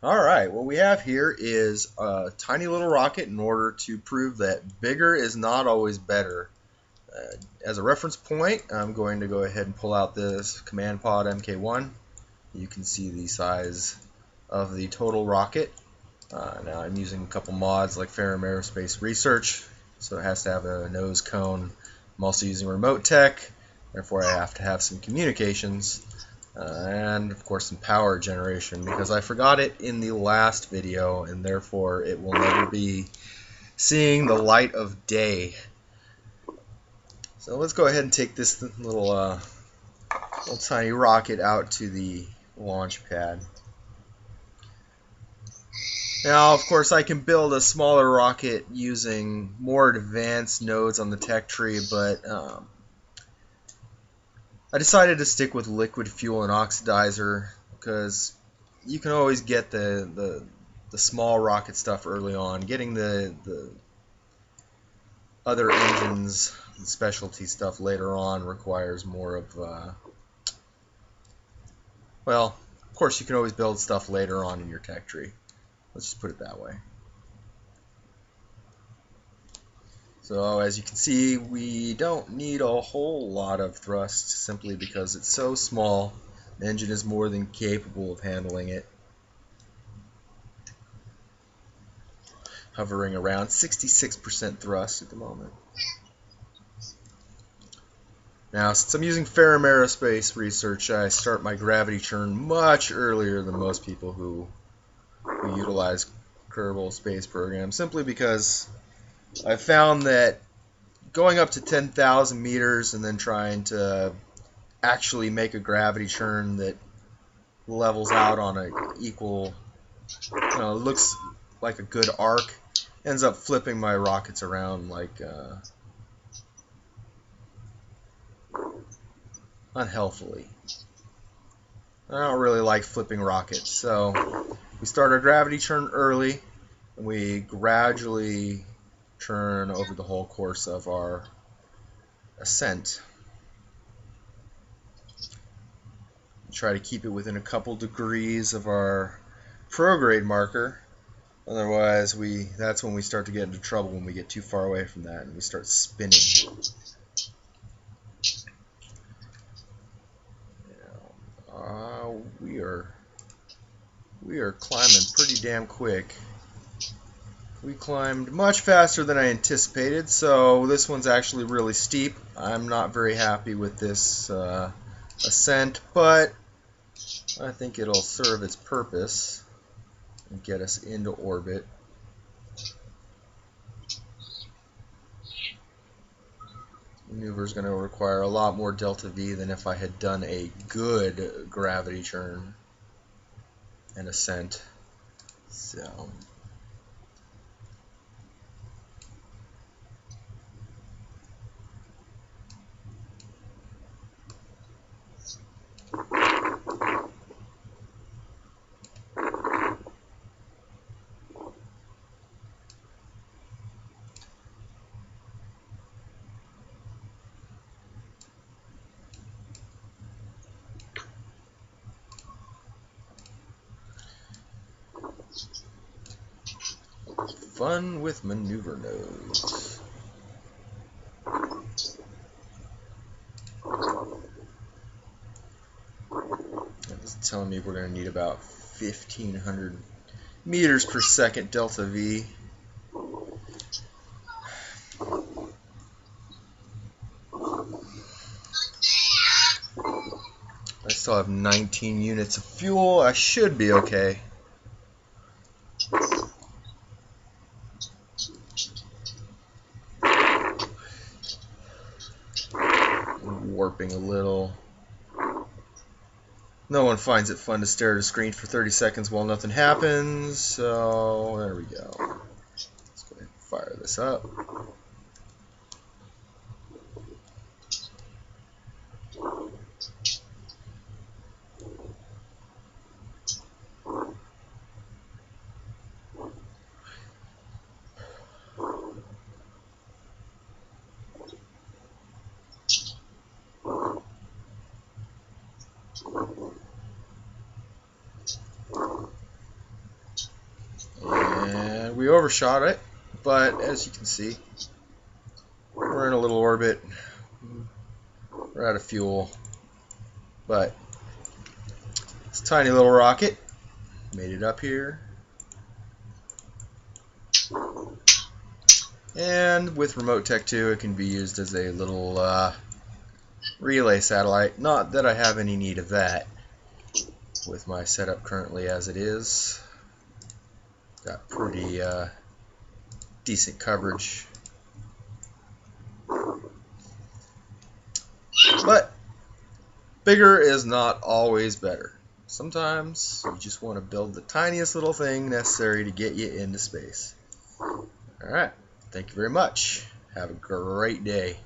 Alright, what we have here is a tiny little rocket in order to prove that bigger is not always better. As a reference point, I'm going to go ahead and pull out this Command Pod MK1. You can see the size of the total rocket. Now I'm using a couple mods like Ferrum Aerospace Research, so it has to have a nose cone. I'm also using remote tech, therefore I have to have some communications. And of course some power generation, because I forgot it in the last video and therefore it will never be seeing the light of day. So let's go ahead and take this little tiny rocket out to the launch pad. Now of course I can build a smaller rocket using more advanced nodes on the tech tree, but I decided to stick with liquid fuel and oxidizer because you can always get the small rocket stuff early on. Getting the other engines and specialty stuff later on requires more of well, of course you can always build stuff later on in your tech tree. Let's just put it that way. So as you can see, we don't need a whole lot of thrust simply because it's so small. The engine is more than capable of handling it. Hovering around 66% thrust at the moment. Now, since I'm using Ferrum Aerospace Research, I start my gravity churn much earlier than most people who utilize Kerbal Space Program, simply because I found that going up to 10,000 meters and then trying to actually make a gravity churn that levels out on an equal, looks like a good arc, ends up flipping my rockets around like unhealthily. I don't really like flipping rockets, so we start our gravity churn early and we gradually churn over the whole course of our ascent. Try to keep it within a couple degrees of our prograde marker. Otherwise, that's when we start to get into trouble, when we get too far away from that and we start spinning. We are climbing pretty damn quick. We climbed much faster than I anticipated, so this one's actually really steep. I'm not very happy with this ascent, but I think it'll serve its purpose and get us into orbit. Maneuver is going to require a lot more delta V than if I had done a good gravity churn and ascent. So fun with maneuver nodes. This is telling me we're going to need about 1,500 meters per second delta V. I still have 19 units of fuel. I should be okay. Warping a little. No one finds it fun to stare at a screen for 30 seconds while nothing happens, so there we go. Let's go ahead and fire this up. we overshot it, but as you can see, we're in a little orbit. We're out of fuel, but it's a tiny little rocket. Made it up here. And with Remote Tech 2, it can be used as a little relay satellite. Not that I have any need of that with my setup currently as it is. Got pretty decent coverage. But bigger is not always better. Sometimes you just want to build the tiniest little thing necessary to get you into space. Alright, thank you very much. Have a great day.